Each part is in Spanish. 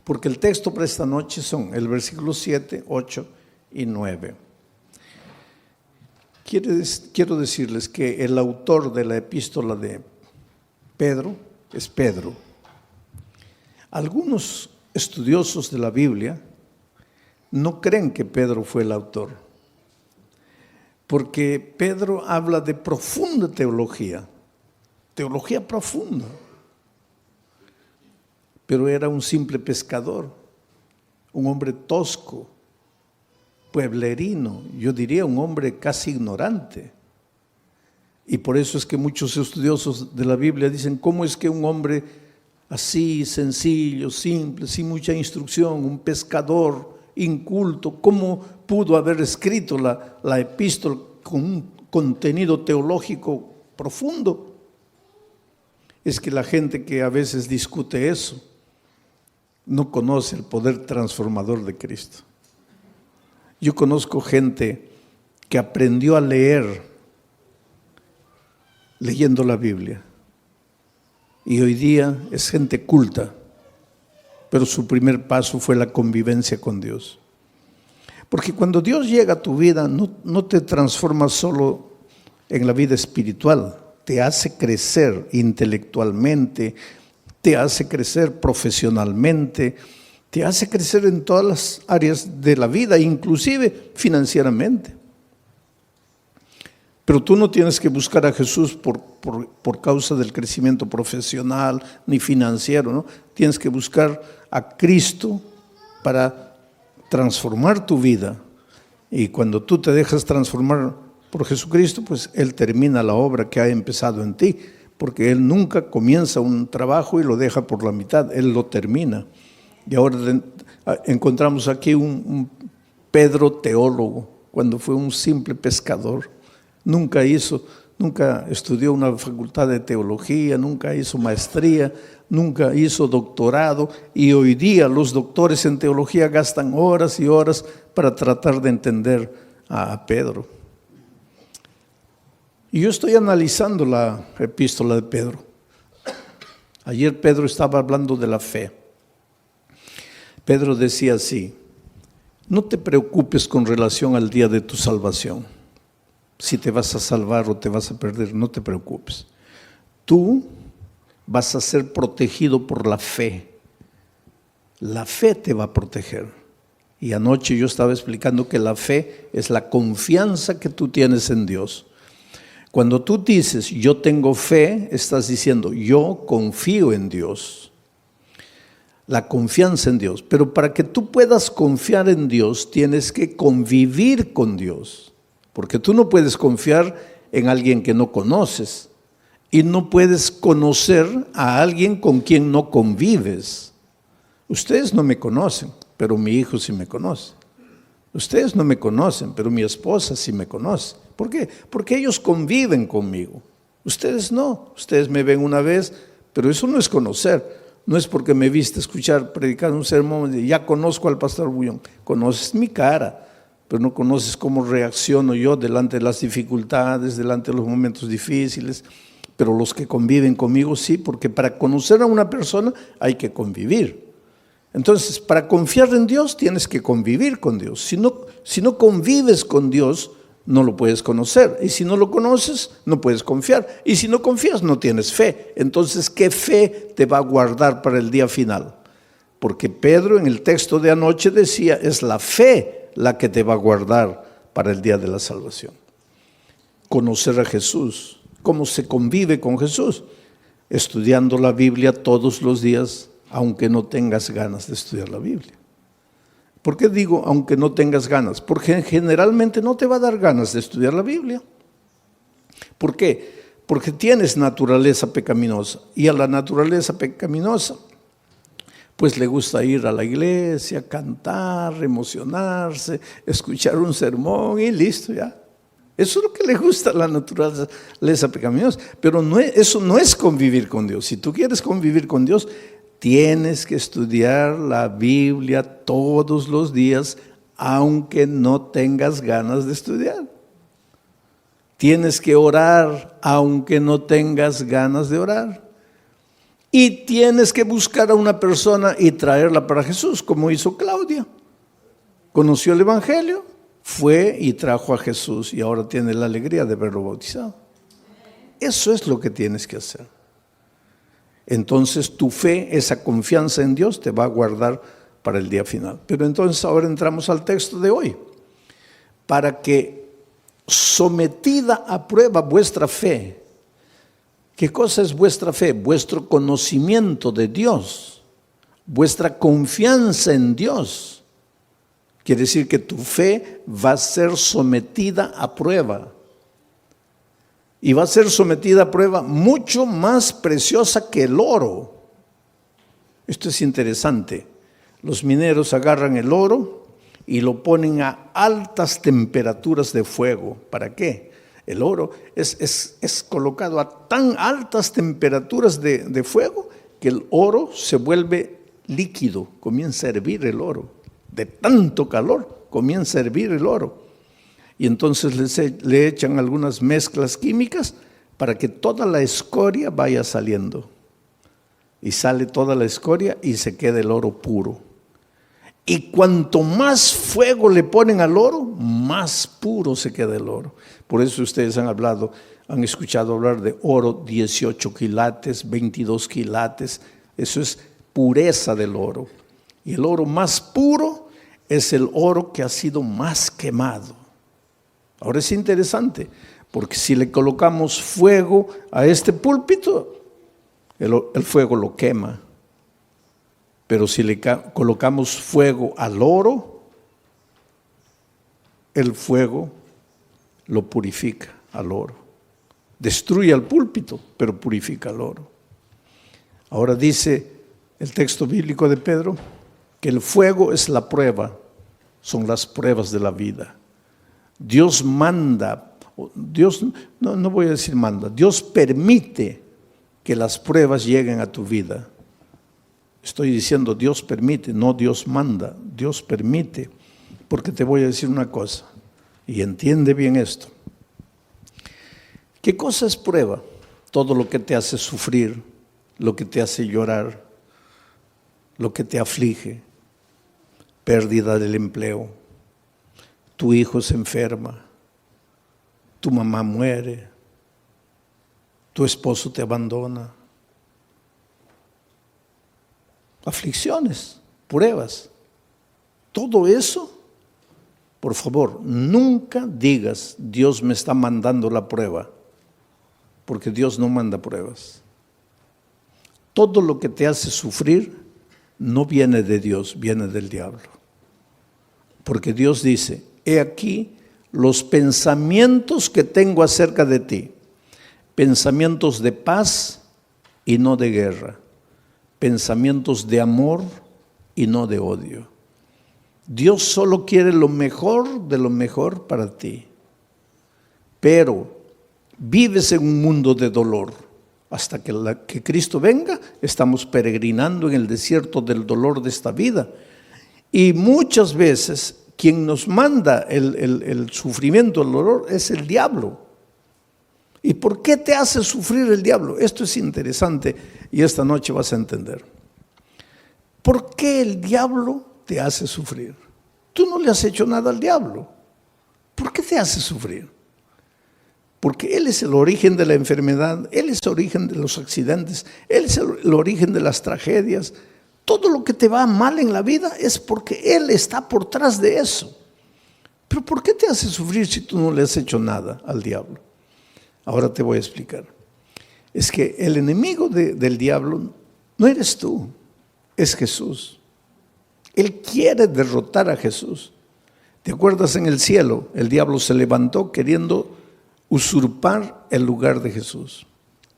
Porque el texto para esta noche son el versículo 7, 8 y 9. Quiero decirles que el autor de la epístola de Pedro es Pedro. Algunos estudiosos de la Biblia no creen que Pedro fue el autor, porque Pedro habla de profunda teología profunda, pero era un simple pescador, un hombre tosco, pueblerino, yo diría un hombre casi ignorante. Y por eso es que muchos estudiosos de la Biblia dicen, ¿cómo es que un hombre así, sencillo, simple, sin mucha instrucción, un pescador inculto, cómo pudo haber escrito la epístola con un contenido teológico profundo? Es que la gente que a veces discute eso no conoce el poder transformador de Cristo. Yo conozco gente que aprendió a leer leyendo la Biblia y hoy día es gente culta, pero su primer paso fue la convivencia con Dios. Porque cuando Dios llega a tu vida no te transforma solo en la vida espiritual, te hace crecer intelectualmente, te hace crecer profesionalmente, te hace crecer en todas las áreas de la vida, inclusive financieramente. Pero tú no tienes que buscar a Jesús por causa del crecimiento profesional ni financiero, ¿no? Tienes que buscar a Cristo para transformar tu vida. Y cuando tú te dejas transformar por Jesucristo, pues Él termina la obra que ha empezado en ti, porque Él nunca comienza un trabajo y lo deja por la mitad, Él lo termina. Y ahora encontramos aquí un Pedro teólogo, cuando fue un simple pescador. Nunca estudió una facultad de teología, nunca hizo maestría, nunca hizo doctorado, y hoy día los doctores en teología gastan horas y horas para tratar de entender a Pedro. Y yo estoy analizando la epístola de Pedro. Ayer Pedro estaba hablando de la fe. Pedro decía así: no te preocupes con relación al día de tu salvación. Si te vas a salvar o te vas a perder, no te preocupes. Tú vas a ser protegido por la fe. La fe te va a proteger. Y anoche yo estaba explicando que la fe es la confianza que tú tienes en Dios. Cuando tú dices, yo tengo fe, estás diciendo, yo confío en Dios. La confianza en Dios. Pero para que tú puedas confiar en Dios, tienes que convivir con Dios. Porque tú no puedes confiar en alguien que no conoces. Y no puedes conocer a alguien con quien no convives. Ustedes no me conocen, pero mi hijo sí me conoce. Ustedes no me conocen, pero mi esposa sí me conoce. ¿Por qué? Porque ellos conviven conmigo. Ustedes no. Ustedes me ven una vez, pero eso no es conocer. No es porque me viste escuchar predicar un sermón y ya conozco al pastor Bullón. Conoces mi cara, pero no conoces cómo reacciono yo delante de las dificultades, delante de los momentos difíciles. Pero los que conviven conmigo sí, porque para conocer a una persona hay que convivir. Entonces, para confiar en Dios tienes que convivir con Dios. Si no convives con Dios, no lo puedes conocer. Y si no lo conoces, no puedes confiar. Y si no confías, no tienes fe. Entonces, ¿qué fe te va a guardar para el día final? Porque Pedro en el texto de anoche decía, es la fe la que te va a guardar para el día de la salvación. Conocer a Jesús. ¿Cómo se convive con Jesús? Estudiando la Biblia todos los días, aunque no tengas ganas de estudiar la Biblia. ¿Por qué digo aunque no tengas ganas? Porque generalmente no te va a dar ganas de estudiar la Biblia. ¿Por qué? Porque tienes naturaleza pecaminosa, y a la naturaleza pecaminosa pues le gusta ir a la iglesia, cantar, emocionarse, escuchar un sermón y listo ya. Eso es lo que le gusta a la naturaleza pecaminosa, pero eso no es convivir con Dios. Si tú quieres convivir con Dios, tienes que estudiar la Biblia todos los días, aunque no tengas ganas de estudiar. Tienes que orar, aunque no tengas ganas de orar. Y tienes que buscar a una persona y traerla para Jesús, como hizo Claudia. Conoció el Evangelio, fue y trajo a Jesús y ahora tiene la alegría de verlo bautizado. Eso es lo que tienes que hacer. Entonces tu fe, esa confianza en Dios te va a guardar para el día final. Pero entonces ahora entramos al texto de hoy. Para que sometida a prueba vuestra fe. ¿Qué cosa es vuestra fe? Vuestro conocimiento de Dios, vuestra confianza en Dios. Quiere decir que tu fe va a ser sometida a prueba. Y va a ser sometida a prueba mucho más preciosa que el oro. Esto es interesante. Los mineros agarran el oro y lo ponen a altas temperaturas de fuego. ¿Para qué? El oro es colocado a tan altas temperaturas de fuego que el oro se vuelve líquido, comienza a hervir el oro. De tanto calor comienza a hervir el oro. Y entonces le echan algunas mezclas químicas para que toda la escoria vaya saliendo. Y sale toda la escoria y se queda el oro puro. Y cuanto más fuego le ponen al oro, más puro se queda el oro. Por eso ustedes han escuchado hablar de oro 18 quilates, 22 quilates. Eso es pureza del oro. Y el oro más puro es el oro que ha sido más quemado. Ahora es interesante, porque si le colocamos fuego a este púlpito, el fuego lo quema. Pero si le colocamos fuego al oro, el fuego lo purifica al oro. Destruye al púlpito, pero purifica al oro. Ahora dice el texto bíblico de Pedro que el fuego es la prueba, son las pruebas de la vida. Dios manda, no voy a decir manda, Dios permite que las pruebas lleguen a tu vida. Estoy diciendo Dios permite, no Dios manda, Dios permite. Porque te voy a decir una cosa, y entiende bien esto. ¿Qué cosa es prueba? Todo lo que te hace sufrir, lo que te hace llorar, lo que te aflige, pérdida del empleo, tu hijo se enferma, tu mamá muere, tu esposo te abandona. Aflicciones, pruebas, todo eso, por favor, nunca digas Dios me está mandando la prueba, porque Dios no manda pruebas. Todo lo que te hace sufrir no viene de Dios, viene del diablo. Porque Dios dice, he aquí los pensamientos que tengo acerca de ti, pensamientos de paz y no de guerra, pensamientos de amor y no de odio. Dios solo quiere lo mejor de lo mejor para ti. Pero vives en un mundo de dolor. Hasta que Cristo venga, estamos peregrinando en el desierto del dolor de esta vida. Y muchas veces quien nos manda el sufrimiento, el dolor, es el diablo. ¿Y por qué te hace sufrir el diablo? Esto es interesante y esta noche vas a entender. ¿Por qué el diablo te hace sufrir? Tú no le has hecho nada al diablo. ¿Por qué te hace sufrir? Porque Él es el origen de la enfermedad, Él es el origen de los accidentes, Él es el origen de las tragedias. Todo lo que te va mal en la vida es porque Él está por detrás de eso. Pero ¿por qué te hace sufrir si tú no le has hecho nada al diablo? Ahora te voy a explicar. Es que el enemigo del diablo no eres tú, es Jesús. Él quiere derrotar a Jesús. ¿Te acuerdas en el cielo? El diablo se levantó queriendo usurpar el lugar de Jesús.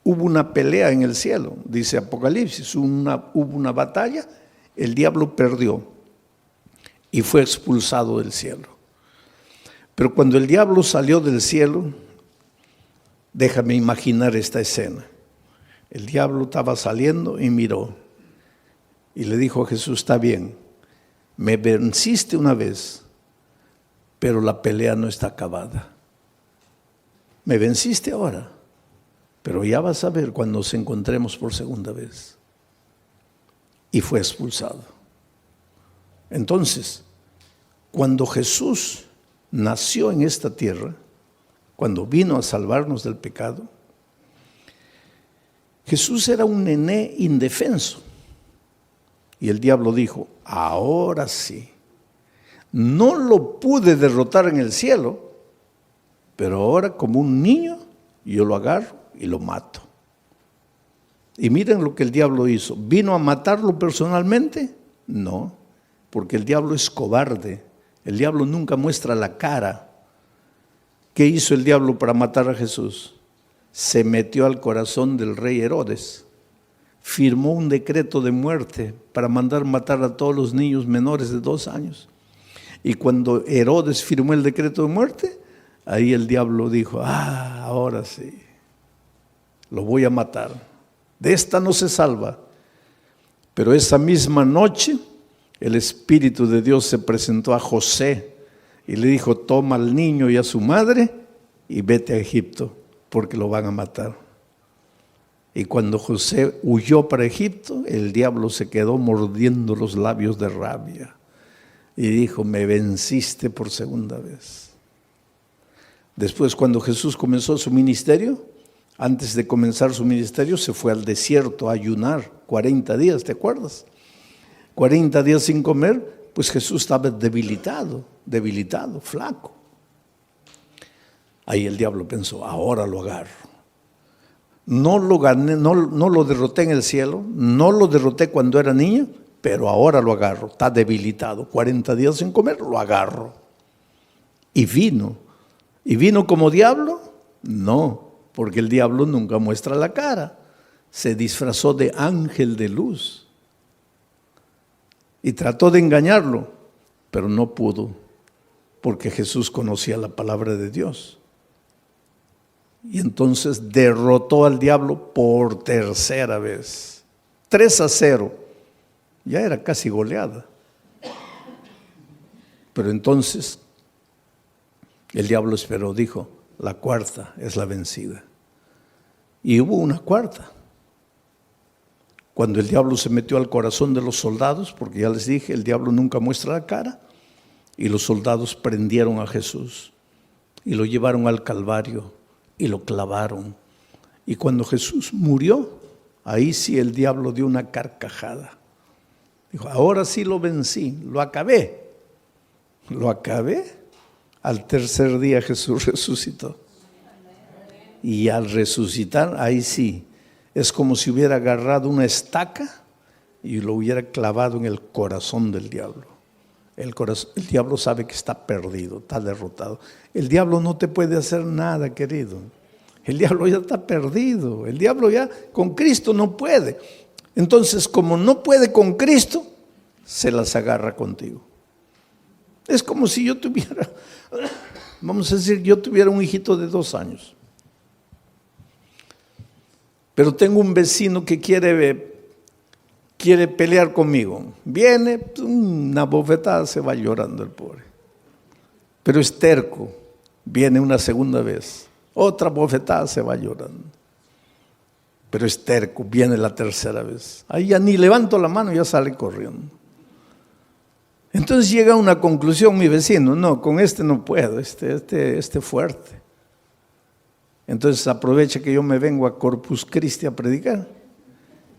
Hubo una pelea en el cielo, dice Apocalipsis, hubo una batalla, el diablo perdió y fue expulsado del cielo. Pero cuando el diablo salió del cielo, déjame imaginar esta escena. El diablo estaba saliendo y miró y le dijo a Jesús, está bien, me venciste una vez, pero la pelea no está acabada. Me venciste ahora, pero ya vas a ver cuando nos encontremos por segunda vez. y fue expulsado. Entonces, cuando Jesús nació en esta tierra, cuando vino a salvarnos del pecado, Jesús era un nené indefenso. Y el diablo dijo, ahora sí, no lo pude derrotar en el cielo, pero ahora como un niño yo lo agarro y lo mato. Y miren lo que el diablo hizo. ¿Vino a matarlo personalmente? No, porque el diablo es cobarde. El diablo nunca muestra la cara. ¿Qué hizo el diablo para matar a Jesús? Se metió al corazón del rey Herodes. Firmó un decreto de muerte para mandar matar a todos los niños menores de 2 años. Y cuando Herodes firmó el decreto de muerte, ahí el diablo dijo, ahora sí, lo voy a matar. De esta no se salva. Pero esa misma noche, el Espíritu de Dios se presentó a José y le dijo, toma al niño y a su madre y vete a Egipto, porque lo van a matar. Y cuando José huyó para Egipto, el diablo se quedó mordiendo los labios de rabia y dijo, me venciste por segunda vez. Después, cuando Jesús comenzó su ministerio, antes de comenzar su ministerio, se fue al desierto a ayunar 40 días, ¿te acuerdas? 40 días sin comer, pues Jesús estaba debilitado, flaco. Ahí el diablo pensó, ahora lo agarro. No lo gané, no lo derroté en el cielo, no lo derroté cuando era niño, pero ahora lo agarro, está debilitado, 40 días sin comer, lo agarro. Y vino como diablo, no, porque el diablo nunca muestra la cara, se disfrazó de ángel de luz y trató de engañarlo, pero no pudo, porque Jesús conocía la palabra de Dios. Y entonces derrotó al diablo por tercera vez. 3-0. Ya era casi goleada. Pero entonces el diablo esperó, dijo, la cuarta es la vencida. Y hubo una cuarta. Cuando el diablo se metió al corazón de los soldados, porque ya les dije, el diablo nunca muestra la cara, y los soldados prendieron a Jesús y lo llevaron al Calvario y lo clavaron. Y cuando Jesús murió, ahí sí el diablo dio una carcajada. Dijo, ahora sí lo vencí, lo acabé. Lo acabé. Al tercer día Jesús resucitó. Y al resucitar, ahí sí, es como si hubiera agarrado una estaca y lo hubiera clavado en el corazón del diablo. El diablo sabe que está perdido, está derrotado. El diablo no te puede hacer nada, querido. El diablo ya está perdido. El diablo ya con Cristo no puede. Entonces, como no puede con Cristo, se las agarra contigo. Es como si yo tuviera, vamos a decir, yo tuviera un hijito de 2 años. Pero tengo un vecino que quiere pelear conmigo. Viene, una bofetada, se va llorando el pobre. Pero es terco. Viene una segunda vez. Otra bofetada, se va llorando. Pero es terco, viene la tercera vez. Ahí ya ni levanto la mano, ya sale corriendo. Entonces llega a una conclusión mi vecino, no, con este no puedo, este fuerte. Entonces aprovecha que yo me vengo a Corpus Christi a predicar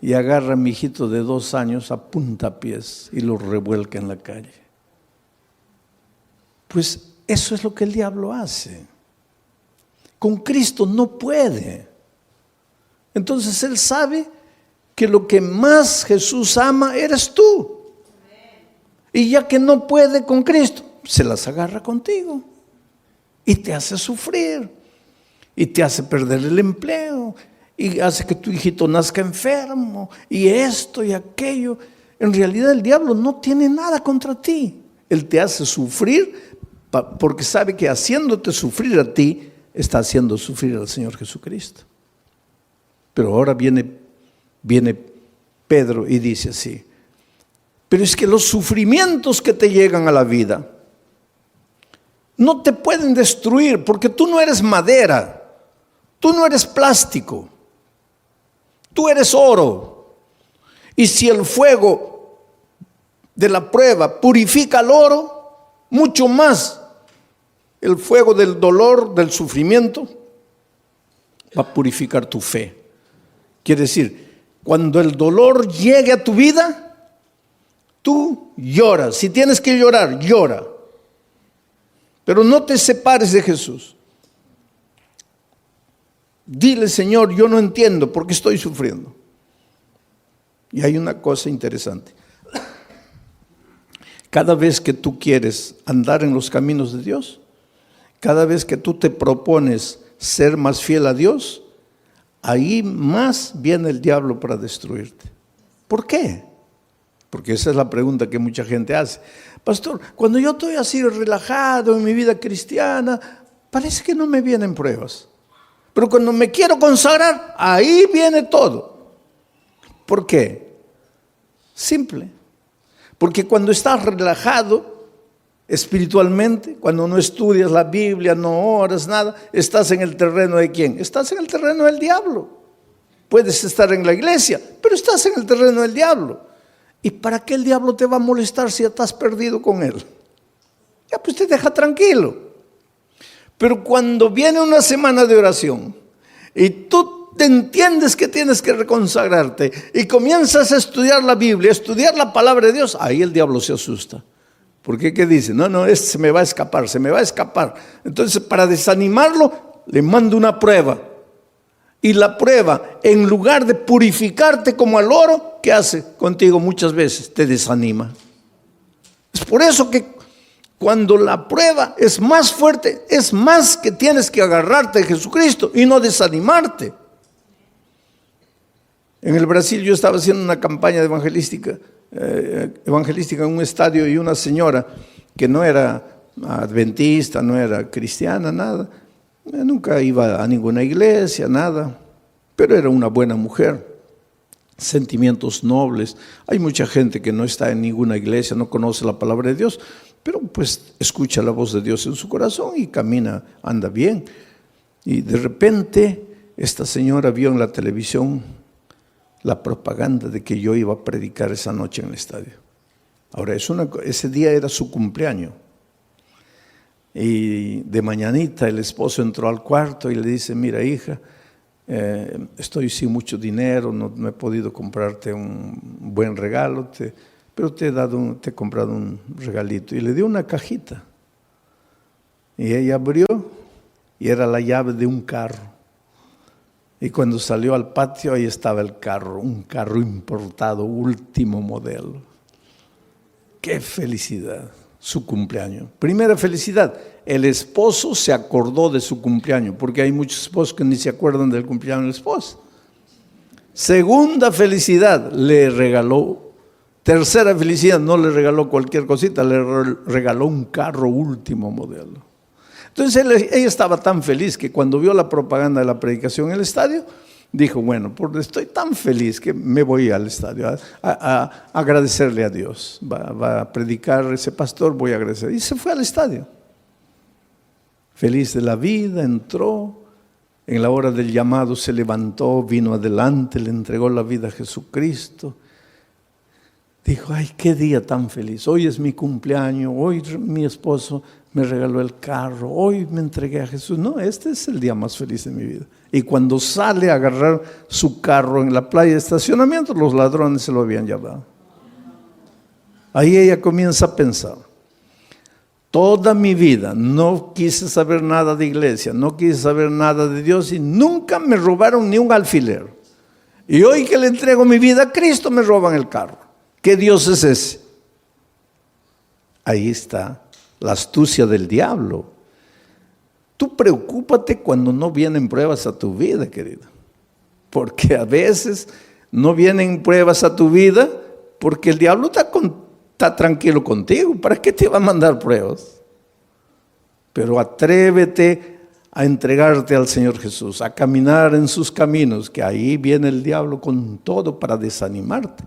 y agarra a mi hijito de 2 años a puntapiés y lo revuelca en la calle. Pues eso es lo que el diablo hace. Con Cristo no puede. Entonces él sabe que lo que más Jesús ama eres tú. Y ya que no puede con Cristo, se las agarra contigo y te hace sufrir y te hace perder el empleo y hace que tu hijito nazca enfermo y esto y aquello. En realidad el diablo no tiene nada contra ti. Él te hace sufrir porque sabe que haciéndote sufrir a ti, está haciendo sufrir al Señor Jesucristo. Pero ahora viene Pedro y dice así, pero es que los sufrimientos que te llegan a la vida no te pueden destruir porque tú no eres madera, tú no eres plástico, tú eres oro. Y si el fuego de la prueba purifica el oro, mucho más el fuego del dolor, del sufrimiento, va a purificar tu fe. Quiere decir, cuando el dolor llegue a tu vida, tú lloras. Si tienes que llorar, llora. Pero no te separes de Jesús. Dile, Señor, yo no entiendo por qué estoy sufriendo. Y hay una cosa interesante. Cada vez que tú quieres andar en los caminos de Dios, cada vez que tú te propones ser más fiel a Dios, ahí más viene el diablo para destruirte. ¿Por qué? Porque esa es la pregunta que mucha gente hace. Pastor, cuando yo estoy así relajado en mi vida cristiana, parece que no me vienen pruebas. Pero cuando me quiero consagrar, ahí viene todo. ¿Por qué? Simple. Porque cuando estás relajado espiritualmente, cuando no estudias la Biblia, no oras, nada, estás en el terreno de ¿quién? Estás en el terreno del diablo. Puedes estar en la iglesia, pero estás en el terreno del diablo. ¿Y para qué el diablo te va a molestar si ya estás perdido con él? Ya pues te deja tranquilo. Pero cuando viene una semana de oración y tú te entiendes que tienes que reconsagrarte y comienzas a estudiar la Biblia, a estudiar la palabra de Dios, ahí el diablo se asusta. ¿Por qué? ¿Qué dice? No, este se me va a escapar, se me va a escapar. Entonces, para desanimarlo, le mando una prueba. Y la prueba, en lugar de purificarte como al oro, ¿qué hace contigo muchas veces? Te desanima. Es por eso que cuando la prueba es más fuerte, es más que tienes que agarrarte de Jesucristo y no desanimarte. En el Brasil yo estaba haciendo una campaña de evangelística en un estadio y una señora que no era adventista, no era cristiana, nada. Nunca iba a ninguna iglesia, nada. Pero era una buena mujer. Sentimientos nobles. Hay mucha gente que no está en ninguna iglesia, no conoce la palabra de Dios, pero pues escucha la voz de Dios en su corazón y camina, anda bien. Y de repente esta señora vio en la televisión la propaganda de que yo iba a predicar esa noche en el estadio. Ahora, ese día era su cumpleaños. Y de mañanita el esposo entró al cuarto y le dice, mira hija, estoy sin mucho dinero, no he podido comprarte un buen regalo, pero te he comprado un regalito. Y le dio una cajita. Y ella abrió y era la llave de un carro. Y cuando salió al patio, ahí estaba el carro, un carro importado, último modelo. ¡Qué felicidad! Su cumpleaños. Primera felicidad, el esposo se acordó de su cumpleaños, porque hay muchos esposos que ni se acuerdan del cumpleaños de la esposa. Segunda felicidad, le regaló. Tercera felicidad, no le regaló cualquier cosita, le regaló un carro último modelo. Entonces ella estaba tan feliz que cuando vio la propaganda de la predicación en el estadio, dijo, bueno, estoy tan feliz que me voy al estadio a agradecerle a Dios. Va a predicar ese pastor, voy a agradecer. Y se fue al estadio. Feliz de la vida, entró. En la hora del llamado se levantó, vino adelante, le entregó la vida a Jesucristo. Dijo, ay, qué día tan feliz. Hoy es mi cumpleaños, hoy mi esposo me regaló el carro, hoy me entregué a Jesús. No, este es el día más feliz de mi vida. Y cuando sale a agarrar su carro en la playa de estacionamiento, los ladrones se lo habían llevado. Ahí ella comienza a pensar, toda mi vida no quise saber nada de iglesia, no quise saber nada de Dios y nunca me robaron ni un alfiler. Y hoy que le entrego mi vida a Cristo me roban el carro. ¿Qué Dios es ese? Ahí está la astucia del diablo. Tú preocúpate cuando no vienen pruebas a tu vida, querido. Porque a veces no vienen pruebas a tu vida porque el diablo está tranquilo contigo. ¿Para qué te va a mandar pruebas? Pero atrévete a entregarte al Señor Jesús, a caminar en sus caminos, que ahí viene el diablo con todo para desanimarte.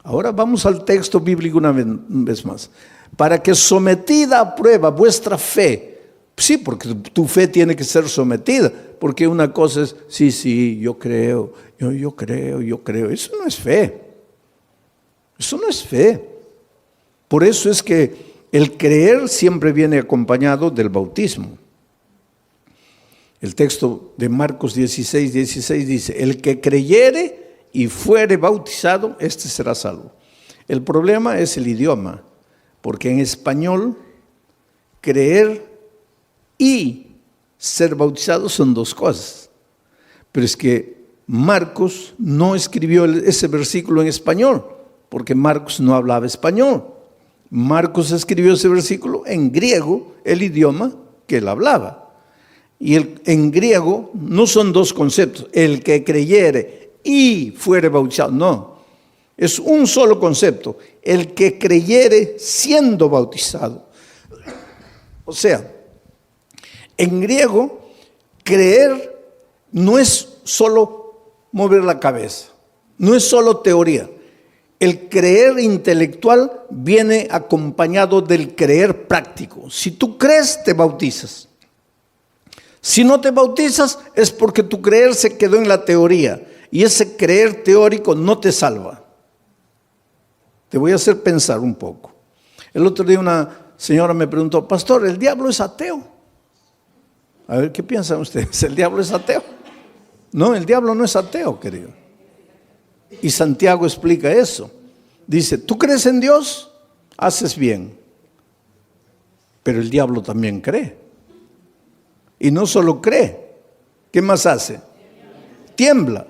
Ahora vamos al texto bíblico una vez más. Para que sometida a prueba vuestra fe, sí, porque tu fe tiene que ser sometida, porque una cosa es, sí, yo creo, yo creo. Eso no es fe. Eso no es fe. Por eso es que el creer siempre viene acompañado del bautismo. El texto de Marcos 16 dice, el que creyere y fuere bautizado, este será salvo. El problema es el idioma, porque en español creer y ser bautizado son dos cosas. Pero es que Marcos no escribió ese versículo en español, porque Marcos no hablaba español. Marcos escribió ese versículo en griego, el idioma que él hablaba. Y en griego no son dos conceptos, el que creyere y fuere bautizado, no. Es un solo concepto, el que creyere siendo bautizado. O sea, en griego, creer no es solo mover la cabeza, no es solo teoría. El creer intelectual viene acompañado del creer práctico. Si tú crees, te bautizas. Si no te bautizas, es porque tu creer se quedó en la teoría. Y ese creer teórico no te salva. Te voy a hacer pensar un poco. El otro día una señora me preguntó, pastor, ¿el diablo es ateo? A ver, ¿qué piensan ustedes? ¿El diablo es ateo? No, el diablo no es ateo, querido. Y Santiago explica eso. Dice, ¿tú crees en Dios? Haces bien. Pero el diablo también cree. Y no solo cree. ¿Qué más hace? Tiembla.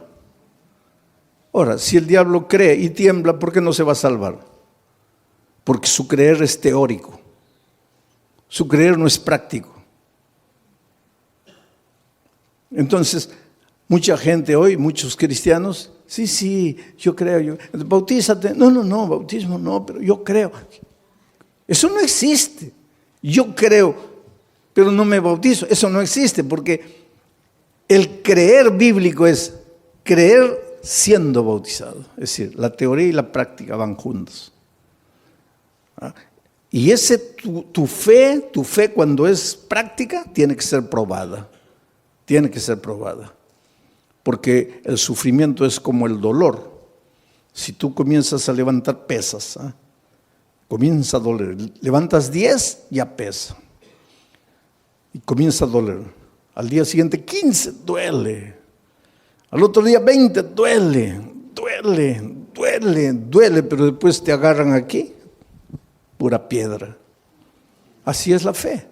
Ahora, si el diablo cree y tiembla, ¿por qué no se va a salvar? Porque su creer es teórico. Su creer no es práctico. Entonces, mucha gente hoy, muchos cristianos, sí, yo creo, bautízate. No, bautismo no, pero yo creo. Eso no existe. Yo creo, pero no me bautizo. Eso no existe, porque el creer bíblico es creer siendo bautizado. Es decir, la teoría y la práctica van juntos. Y tu fe cuando es práctica, tiene que ser probada. Tiene que ser probada. Porque el sufrimiento es como el dolor. Si tú comienzas a levantar pesas, comienza a doler. Levantas 10, ya pesa. Y comienza a doler. Al día siguiente 15, duele. Al otro día 20, duele, pero después te agarran aquí, pura piedra. Así es la fe.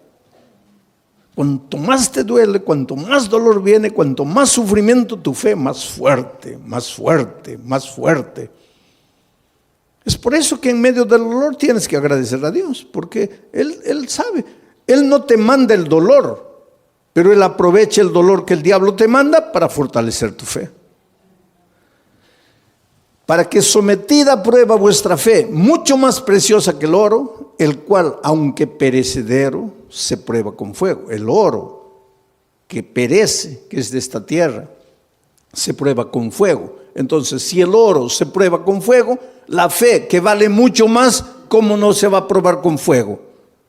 Cuanto más te duele, cuanto más dolor viene, cuanto más sufrimiento, tu fe más fuerte, más fuerte, más fuerte. Es por eso que en medio del dolor tienes que agradecer a Dios, porque Él sabe. Él no te manda el dolor, pero Él aprovecha el dolor que el diablo te manda para fortalecer tu fe. Para que sometida a prueba vuestra fe, mucho más preciosa que el oro, el cual, aunque perecedero, se prueba con fuego. El oro que perece, que es de esta tierra, se prueba con fuego. Entonces, si el oro se prueba con fuego, la fe, que vale mucho más, ¿cómo no se va a probar con fuego?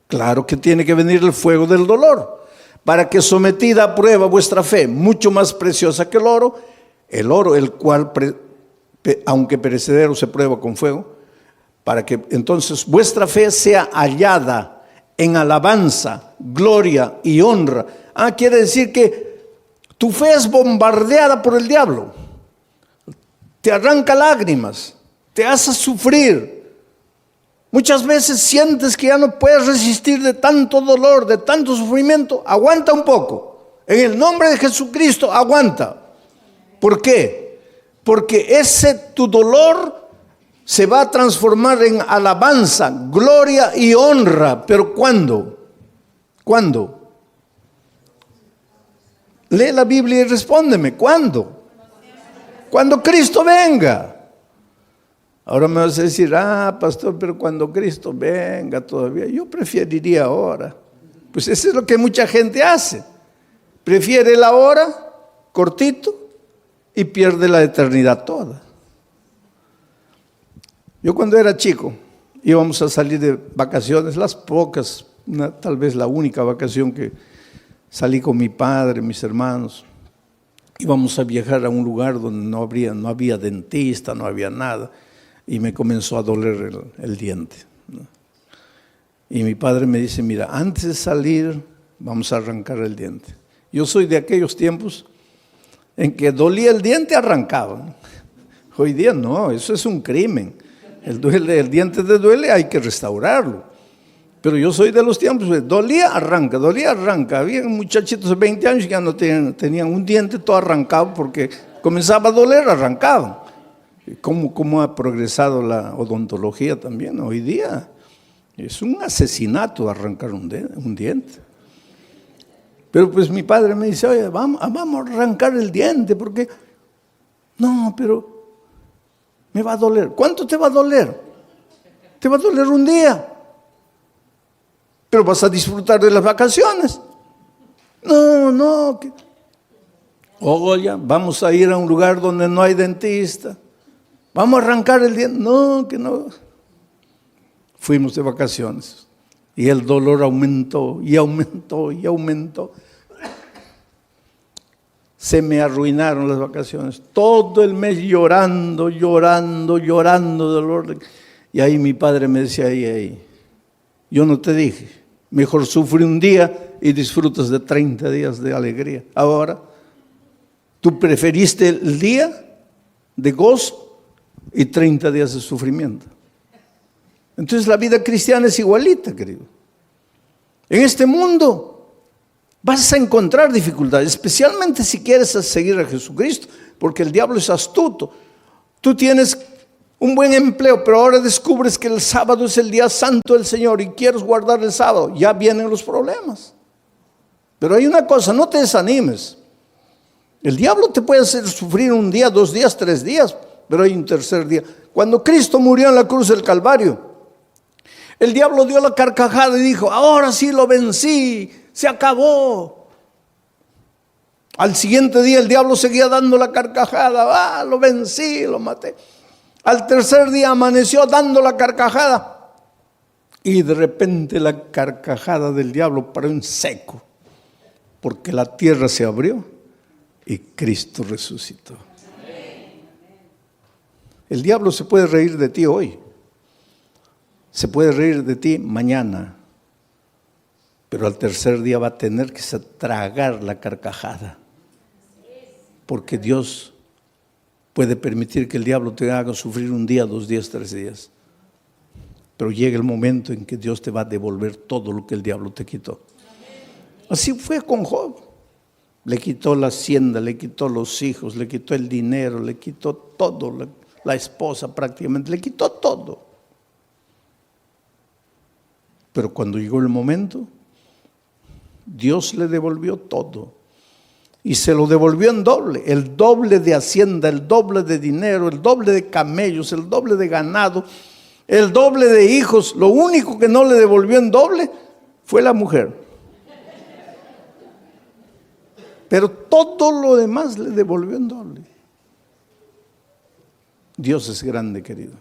Claro que tiene que venir el fuego del dolor. Para que sometida a prueba vuestra fe, mucho más preciosa que el oro, el cual, aunque perecedero, se prueba con fuego, para que entonces vuestra fe sea hallada en alabanza, gloria y honra. Quiere decir que tu fe es bombardeada por el diablo. Te arranca lágrimas, te hace sufrir. Muchas veces sientes que ya no puedes resistir de tanto dolor, de tanto sufrimiento. Aguanta un poco. En el nombre de Jesucristo, aguanta. ¿Por qué? Porque tu dolor se va a transformar en alabanza, gloria y honra. ¿Pero cuándo? ¿Cuándo? Lee la Biblia y respóndeme. ¿Cuándo? Cuando Cristo venga. Ahora me vas a decir, pastor, pero cuando Cristo venga todavía, yo preferiría ahora. Pues eso es lo que mucha gente hace. Prefiere la hora, cortito, y pierde la eternidad toda. Yo cuando era chico, íbamos a salir de vacaciones, las pocas, tal vez la única vacación que salí con mi padre, mis hermanos. Íbamos a viajar a un lugar donde no había dentista, no había nada. y me comenzó a doler el diente, ¿no? Y mi padre me dice, mira, antes de salir vamos a arrancar el diente. Yo soy de aquellos tiempos en que dolía el diente, arrancaba. Hoy día no, eso es un crimen. El diente te duele, hay que restaurarlo. Pero yo soy de los tiempos, dolía, arranca, dolía, arranca. Había muchachitos de 20 años que ya no tenían un diente todo arrancado porque comenzaba a doler, arrancaban. ¿Cómo ha progresado la odontología también hoy día? Es un asesinato arrancar un diente. Pero pues mi padre me dice, oye, vamos a arrancar el diente porque... No, pero me va a doler. ¿Cuánto te va a doler? Te va a doler un día. Pero vas a disfrutar de las vacaciones. No. Oye, vamos a ir a un lugar donde no hay dentista. Vamos a arrancar el diente. No, que no. Fuimos de vacaciones y el dolor aumentó y aumentó y aumentó. Se me arruinaron las vacaciones. Todo el mes llorando dolor. Y ahí mi padre me decía, ahí, yo no te dije, mejor sufre un día y disfrutas de 30 días de alegría. Ahora, tú preferiste el día de gozo y 30 días de sufrimiento. Entonces la vida cristiana es igualita, querido. En este mundo vas a encontrar dificultades, especialmente si quieres seguir a Jesucristo, porque el diablo es astuto. Tú tienes un buen empleo, pero ahora descubres que el sábado es el día santo del Señor y quieres guardar el sábado. Ya vienen los problemas. Pero hay una cosa, no te desanimes. El diablo te puede hacer sufrir un día, 2 días, 3 días, pero hay un tercer día. Cuando Cristo murió en la cruz del Calvario, el diablo dio la carcajada y dijo, ahora sí lo vencí, se acabó. Al siguiente día el diablo seguía dando la carcajada, lo vencí, lo maté. Al tercer día amaneció dando la carcajada y de repente la carcajada del diablo paró en seco, porque la tierra se abrió y Cristo resucitó. El diablo se puede reír de ti hoy. Se puede reír de ti mañana, pero al tercer día va a tener que tragar la carcajada, porque Dios puede permitir que el diablo te haga sufrir un día, 2 días, 3 días, pero llega el momento en que Dios te va a devolver todo lo que el diablo te quitó. Así fue con Job. Le quitó la hacienda, le quitó los hijos, le quitó el dinero, le quitó todo, la esposa prácticamente, le quitó todo. Pero cuando llegó el momento, Dios le devolvió todo. Y se lo devolvió en doble. El doble de hacienda, el doble de dinero, el doble de camellos, el doble de ganado, el doble de hijos. Lo único que no le devolvió en doble fue la mujer. Pero todo lo demás le devolvió en doble. Dios es grande, querido.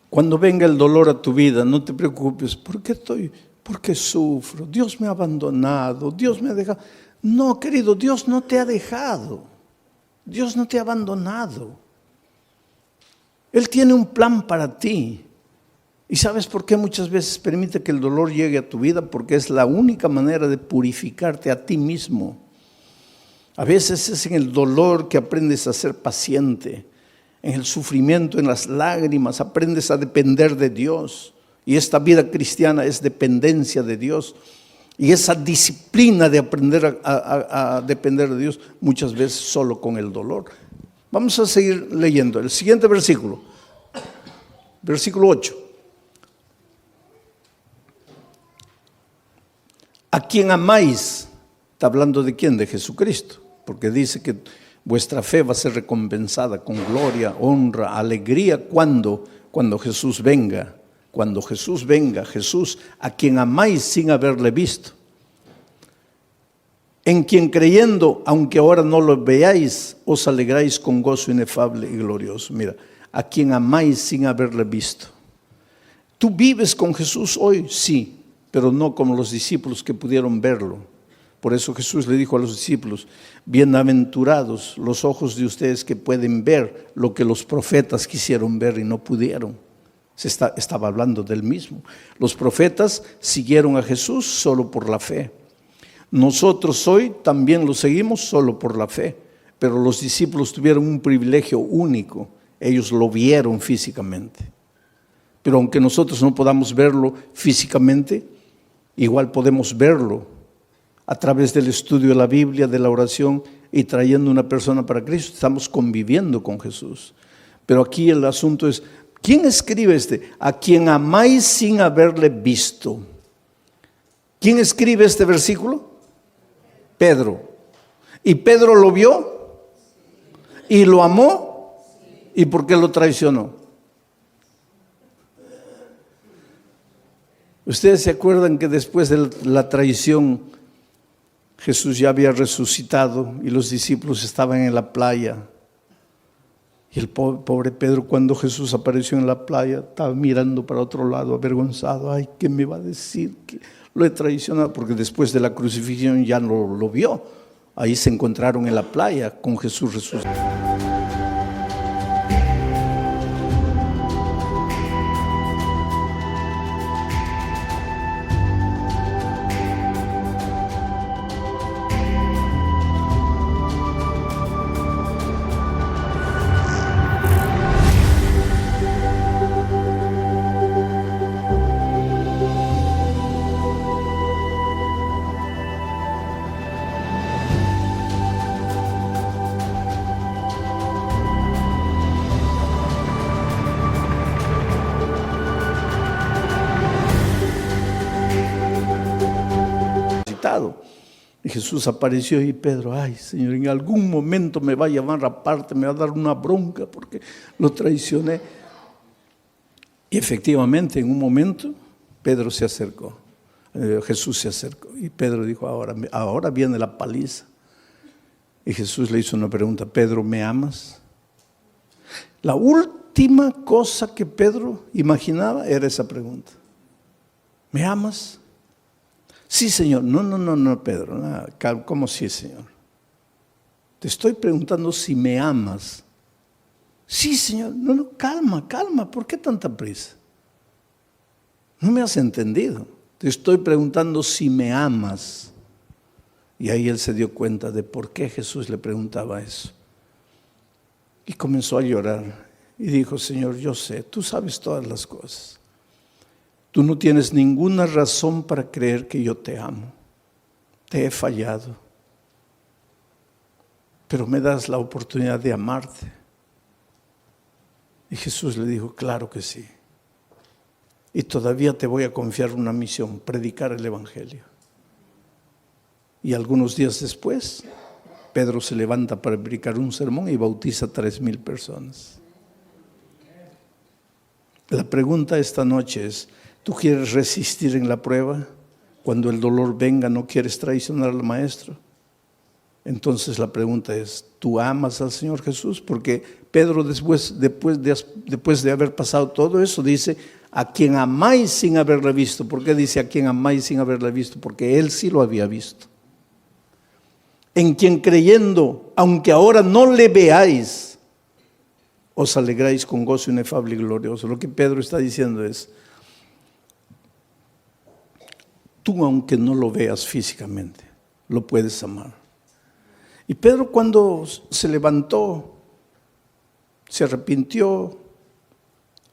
Cuando venga el dolor a tu vida, no te preocupes. ¿Por qué sufro? Dios me ha abandonado, Dios me ha dejado. No, querido, Dios no te ha dejado. Dios no te ha abandonado. Él tiene un plan para ti. ¿Y sabes por qué muchas veces permite que el dolor llegue a tu vida? Porque es la única manera de purificarte a ti mismo. A veces es en el dolor que aprendes a ser paciente. En el sufrimiento, en las lágrimas, aprendes a depender de Dios. Y esta vida cristiana es dependencia de Dios. Y esa disciplina de aprender a depender de Dios, muchas veces solo con el dolor. Vamos a seguir leyendo. El siguiente versículo. Versículo 8. ¿A quién amáis? Está hablando de quién, de Jesucristo. Porque dice que vuestra fe va a ser recompensada con gloria, honra, alegría. ¿Cuándo? Cuando Jesús venga. Cuando Jesús venga, Jesús, a quien amáis sin haberle visto. En quien creyendo, aunque ahora no lo veáis, os alegráis con gozo inefable y glorioso. Mira, a quien amáis sin haberle visto. ¿Tú vives con Jesús hoy? Sí, pero no como los discípulos que pudieron verlo. Por eso Jesús le dijo a los discípulos: bienaventurados los ojos de ustedes que pueden ver lo que los profetas quisieron ver y no pudieron. Estaba hablando del mismo. Los profetas siguieron a Jesús solo por la fe. Nosotros hoy también lo seguimos solo por la fe, pero los discípulos tuvieron un privilegio único. Ellos lo vieron físicamente. Pero aunque nosotros no podamos verlo físicamente, igual podemos verlo a través del estudio de la Biblia, de la oración y trayendo una persona para Cristo. Estamos conviviendo con Jesús. Pero aquí el asunto es: ¿quién escribe a quien amáis sin haberle visto? ¿Quién escribe este versículo? Pedro. ¿Y Pedro lo vio? ¿Y lo amó? ¿Y por qué lo traicionó? ¿Ustedes se acuerdan que después de la traición Jesús ya había resucitado y los discípulos estaban en la playa? Y el pobre Pedro, cuando Jesús apareció en la playa, estaba mirando para otro lado, avergonzado. Ay, ¿qué me va a decir? Que lo he traicionado, porque después de la crucifixión ya no lo vio. Ahí se encontraron en la playa con Jesús resucitado. Y Jesús apareció y Pedro: ay, Señor, en algún momento me va a llamar aparte, me va a dar una bronca porque lo traicioné. Y efectivamente, en un momento, Pedro se acercó, Jesús se acercó y Pedro dijo: ahora viene la paliza. Y Jesús le hizo una pregunta: Pedro, ¿me amas? La última cosa que Pedro imaginaba era esa pregunta: ¿me amas? Sí, Señor. No, Pedro. No, ¿cómo sí, Señor? Te estoy preguntando si me amas. Sí, Señor. No, calma. ¿Por qué tanta prisa? No me has entendido. Te estoy preguntando si me amas. Y ahí él se dio cuenta de por qué Jesús le preguntaba eso. Y comenzó a llorar. Y dijo: Señor, yo sé, tú sabes todas las cosas. Tú no tienes ninguna razón para creer que yo te amo. Te he fallado. Pero me das la oportunidad de amarte. Y Jesús le dijo: claro que sí. Y todavía te voy a confiar una misión: predicar el Evangelio. Y algunos días después, Pedro se levanta para predicar un sermón y bautiza 3,000 personas. La pregunta esta noche es: ¿tú quieres resistir en la prueba? Cuando el dolor venga, ¿no quieres traicionar al Maestro? Entonces la pregunta es: ¿tú amas al Señor Jesús? Porque Pedro después de haber pasado todo eso dice: a quien amáis sin haberle visto. ¿Por qué dice a quien amáis sin haberle visto? Porque él sí lo había visto. En quien creyendo, aunque ahora no le veáis, os alegráis con gozo inefable y glorioso. Lo que Pedro está diciendo es: tú, aunque no lo veas físicamente, lo puedes amar. Y Pedro, cuando se levantó, se arrepintió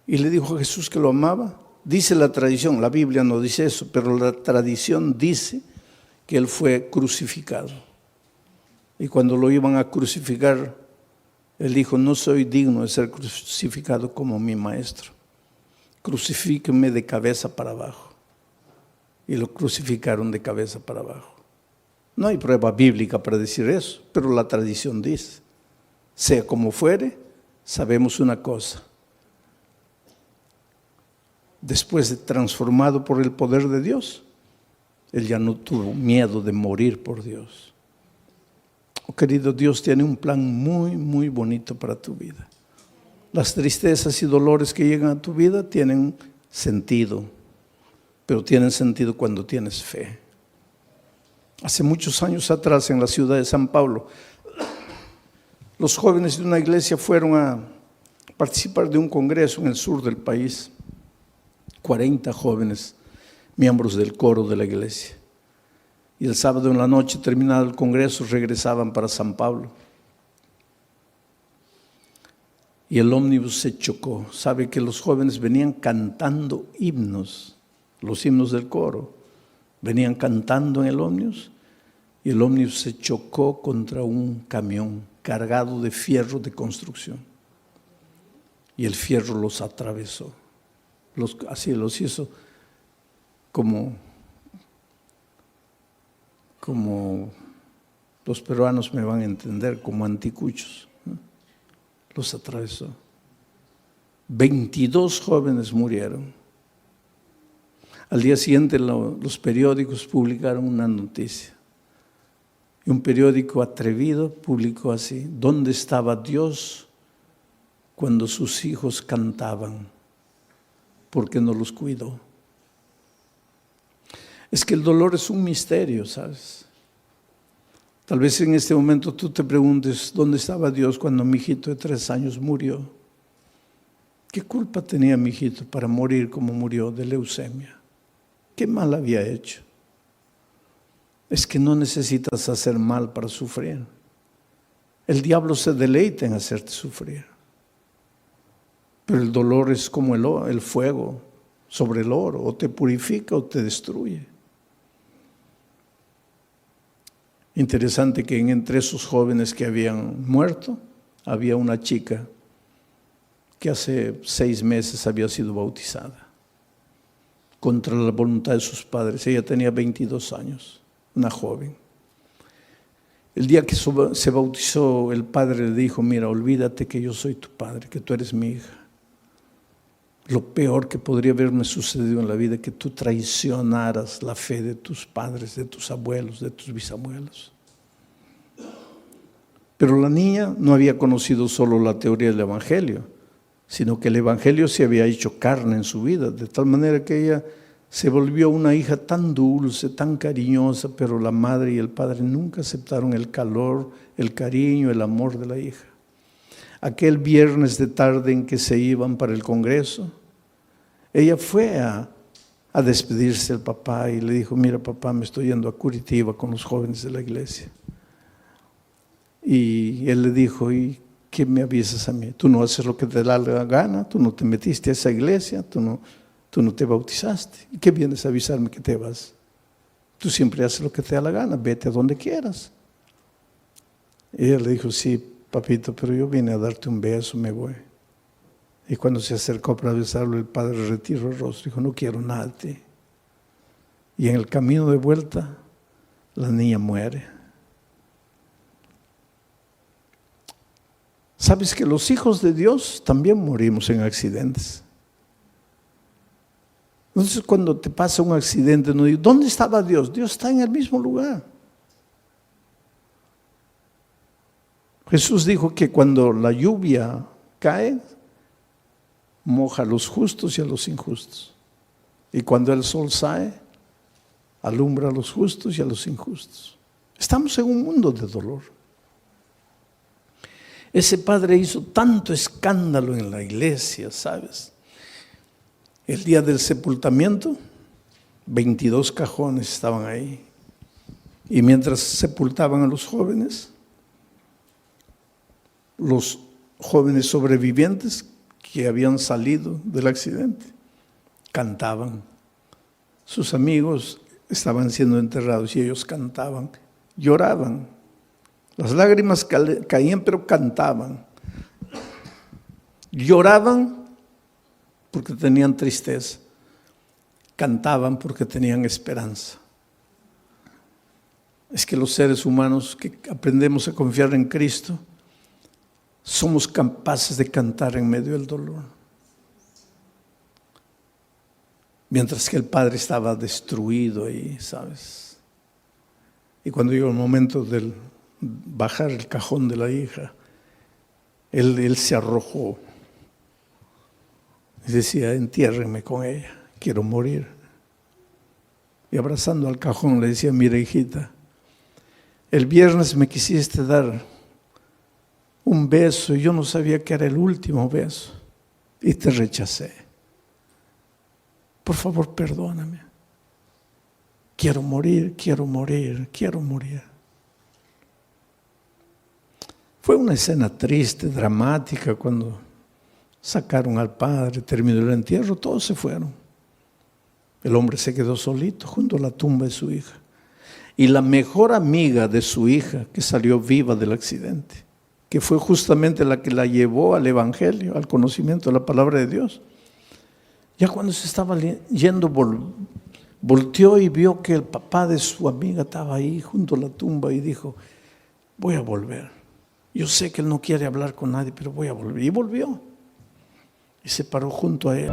y le dijo a Jesús que lo amaba. Dice la tradición, la Biblia no dice eso, pero la tradición dice que él fue crucificado. Y cuando lo iban a crucificar, él dijo: no soy digno de ser crucificado como mi Maestro. Crucifíquenme de cabeza para abajo. Y lo crucificaron de cabeza para abajo. No hay prueba bíblica para decir eso, pero la tradición dice. Sea como fuere, sabemos una cosa: después de transformado por el poder de Dios, él ya no tuvo miedo de morir por Dios. Oh, querido, Dios tiene un plan muy, muy bonito para tu vida. Las tristezas y dolores que llegan a tu vida tienen sentido, pero tienen sentido cuando tienes fe. Hace muchos años atrás, en la ciudad de San Pablo, los jóvenes de una iglesia fueron a participar de un congreso en el sur del país. 40 jóvenes, miembros del coro de la iglesia. Y el sábado en la noche, terminado el congreso, regresaban para San Pablo. Y el ómnibus se chocó. Sabe que los jóvenes venían cantando himnos, los himnos del coro. Venían cantando en el ómnibus y el ómnibus se chocó contra un camión cargado de fierro de construcción. Y el fierro los atravesó. Así los hizo como los peruanos me van a entender, como anticuchos, ¿no? Los atravesó. 22 jóvenes murieron. Al día siguiente los periódicos publicaron una noticia. Y un periódico atrevido publicó así: ¿dónde estaba Dios cuando sus hijos cantaban? ¿Por qué no los cuidó? Es que el dolor es un misterio, ¿sabes? Tal vez en este momento tú te preguntes, ¿dónde estaba Dios cuando mi hijito de 3 años murió? ¿Qué culpa tenía mi hijito para morir como murió de leucemia? ¿Qué mal había hecho? Es que no necesitas hacer mal para sufrir. El diablo se deleita en hacerte sufrir. Pero el dolor es como el fuego sobre el oro, o te purifica o te destruye. Interesante que entre esos jóvenes que habían muerto, había una chica que hace 6 meses había sido bautizada, contra la voluntad de sus padres. Ella tenía 22 años, una joven. El día que se bautizó, el padre le dijo: mira, olvídate que yo soy tu padre, que tú eres mi hija. Lo peor que podría haberme sucedido en la vida es que tú traicionaras la fe de tus padres, de tus abuelos, de tus bisabuelos. Pero la niña no había conocido solo la teoría del Evangelio, sino que el Evangelio se había hecho carne en su vida, de tal manera que ella se volvió una hija tan dulce, tan cariñosa, pero la madre y el padre nunca aceptaron el calor, el cariño, el amor de la hija. Aquel viernes de tarde en que se iban para el congreso, ella fue a despedirse del papá y le dijo: mira papá, me estoy yendo a Curitiba con los jóvenes de la iglesia. Y él le dijo: ¿y qué me avisas a mí? Tú no haces lo que te da la gana, tú no te metiste a esa iglesia, tú no te bautizaste. ¿Y qué vienes a avisarme que te vas? Tú siempre haces lo que te da la gana, vete a donde quieras. Y ella le dijo: sí, papito, pero yo vine a darte un beso, me voy. Y cuando se acercó para besarlo, el padre retiró el rostro y dijo: no quiero nada de ti. Y en el camino de vuelta, la niña muere. ¿Sabes que los hijos de Dios también morimos en accidentes? Entonces, cuando te pasa un accidente, no digo: ¿dónde estaba Dios? Dios está en el mismo lugar. Jesús dijo que cuando la lluvia cae, moja a los justos y a los injustos. Y cuando el sol sale, alumbra a los justos y a los injustos. Estamos en un mundo de dolor. Ese padre hizo tanto escándalo en la iglesia, ¿sabes? El día del sepultamiento, 22 cajones estaban ahí. Y mientras sepultaban a los jóvenes sobrevivientes que habían salido del accidente, cantaban. Sus amigos estaban siendo enterrados y ellos cantaban, lloraban. Las lágrimas caían, pero cantaban. Lloraban porque tenían tristeza. Cantaban porque tenían esperanza. Es que los seres humanos que aprendemos a confiar en Cristo, somos capaces de cantar en medio del dolor. Mientras que el padre estaba destruido ahí, ¿sabes? Y cuando llegó el momento del bajar el cajón de la hija, él se arrojó y decía: entiérrenme con ella, quiero morir. Y abrazando al cajón le decía: mira hijita, el viernes me quisiste dar un beso y yo no sabía que era el último beso y te rechacé. Por favor, perdóname. Quiero morir, quiero morir, quiero morir. Fue una escena triste, dramática, cuando sacaron al padre, terminó el entierro, todos se fueron. El hombre se quedó solito junto a la tumba de su hija. Y la mejor amiga de su hija, que salió viva del accidente, que fue justamente la que la llevó al evangelio, al conocimiento de la palabra de Dios, ya cuando se estaba yendo, volteó y vio que el papá de su amiga estaba ahí junto a la tumba y dijo: voy a volver. Yo sé que él no quiere hablar con nadie, pero voy a volver. Y volvió. Y se paró junto a él.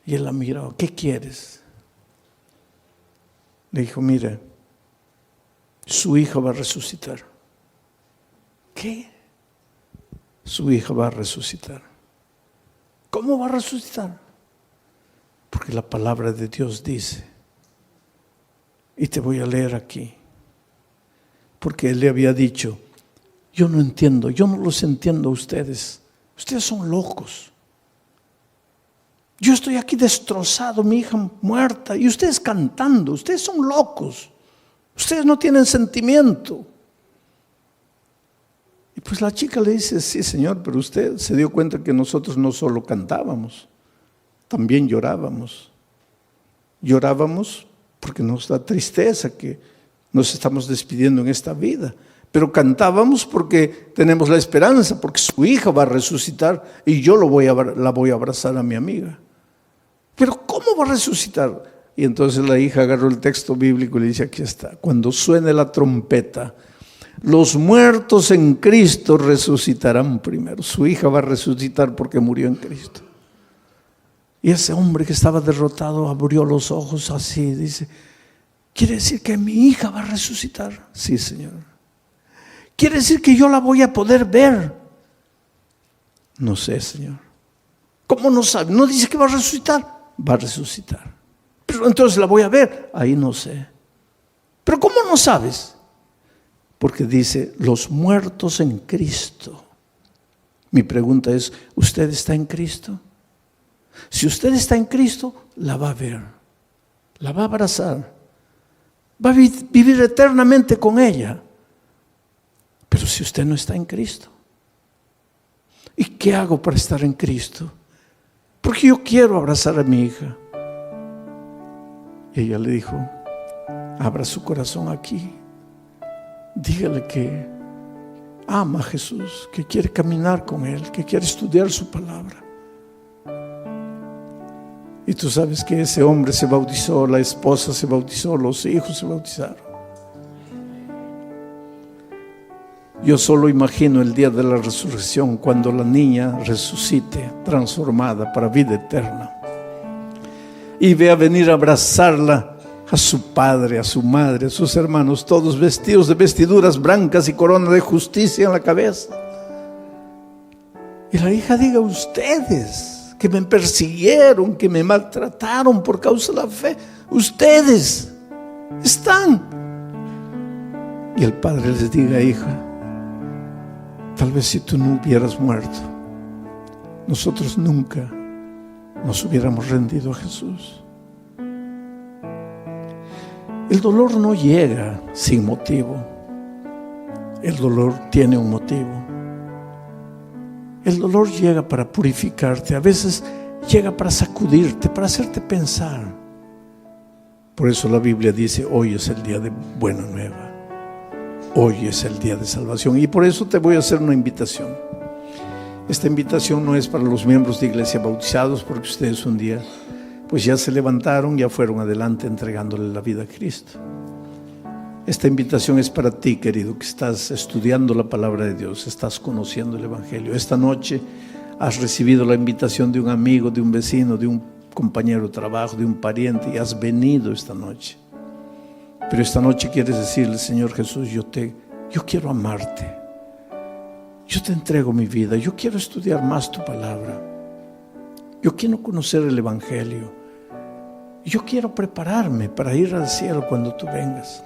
Y él la miró: ¿qué quieres? Le dijo: mire, su hija va a resucitar. ¿Qué? Su hija va a resucitar. ¿Cómo va a resucitar? Porque la palabra de Dios dice, y te voy a leer aquí, porque él le había dicho: yo no entiendo, yo no los entiendo a ustedes. Ustedes son locos. Yo estoy aquí destrozado, mi hija muerta, y ustedes cantando. Ustedes son locos. Ustedes no tienen sentimiento. Y pues la chica le dice: sí, señor, pero usted se dio cuenta que nosotros no solo cantábamos, también llorábamos. Llorábamos porque nos da tristeza que nos estamos despidiendo en esta vida. Pero cantábamos porque tenemos la esperanza, porque su hija va a resucitar y yo la voy a abrazar a mi amiga. Pero ¿cómo va a resucitar? Y entonces la hija agarró el texto bíblico y le dice: aquí está, cuando suene la trompeta, los muertos en Cristo resucitarán primero. Su hija va a resucitar porque murió en Cristo. Y ese hombre que estaba derrotado abrió los ojos así, dice: ¿quiere decir que mi hija va a resucitar? Sí, Señor. ¿Quiere decir que yo la voy a poder ver? No sé, Señor. ¿Cómo no sabe? ¿No dice que va a resucitar? Va a resucitar. Pero entonces la voy a ver. Ahí no sé. ¿Pero cómo no sabes? Porque dice: los muertos en Cristo. Mi pregunta es: ¿usted está en Cristo? Si usted está en Cristo, la va a ver, la va a abrazar, va a vivir eternamente con ella. Pero si usted no está en Cristo, ¿y qué hago para estar en Cristo? Porque yo quiero abrazar a mi hija. Y ella le dijo: abra su corazón aquí, dígale que ama a Jesús, que quiere caminar con Él, que quiere estudiar su palabra. Y tú sabes que ese hombre se bautizó, la esposa se bautizó, los hijos se bautizaron. Yo solo imagino el día de la resurrección, cuando la niña resucite, transformada para vida eterna, y vea venir a abrazarla a su padre, a su madre, a sus hermanos, todos vestidos de vestiduras blancas y corona de justicia en la cabeza. Y la hija diga: ustedes que me persiguieron, que me maltrataron por causa de la fe, ustedes están. Y el padre les diga: hija, tal vez si tú no hubieras muerto, nosotros nunca nos hubiéramos rendido a Jesús. El dolor no llega sin motivo. El dolor tiene un motivo. El dolor llega para purificarte. A veces llega para sacudirte, para hacerte pensar. Por eso la Biblia dice: hoy es el día de buena nueva. Hoy es el día de salvación. Y por eso te voy a hacer una invitación. Esta invitación no es para los miembros de iglesia bautizados, porque ustedes un día pues ya se levantaron, ya fueron adelante entregándole la vida a Cristo. Esta invitación es para ti, querido, que estás estudiando la palabra de Dios, estás conociendo el Evangelio. Esta noche has recibido la invitación de un amigo, de un vecino, de un compañero de trabajo, de un pariente, y has venido esta noche. Pero esta noche quieres decirle: Señor Jesús, yo quiero amarte. Yo te entrego mi vida, yo quiero estudiar más tu palabra. Yo quiero conocer el Evangelio. Yo quiero prepararme para ir al cielo cuando tú vengas.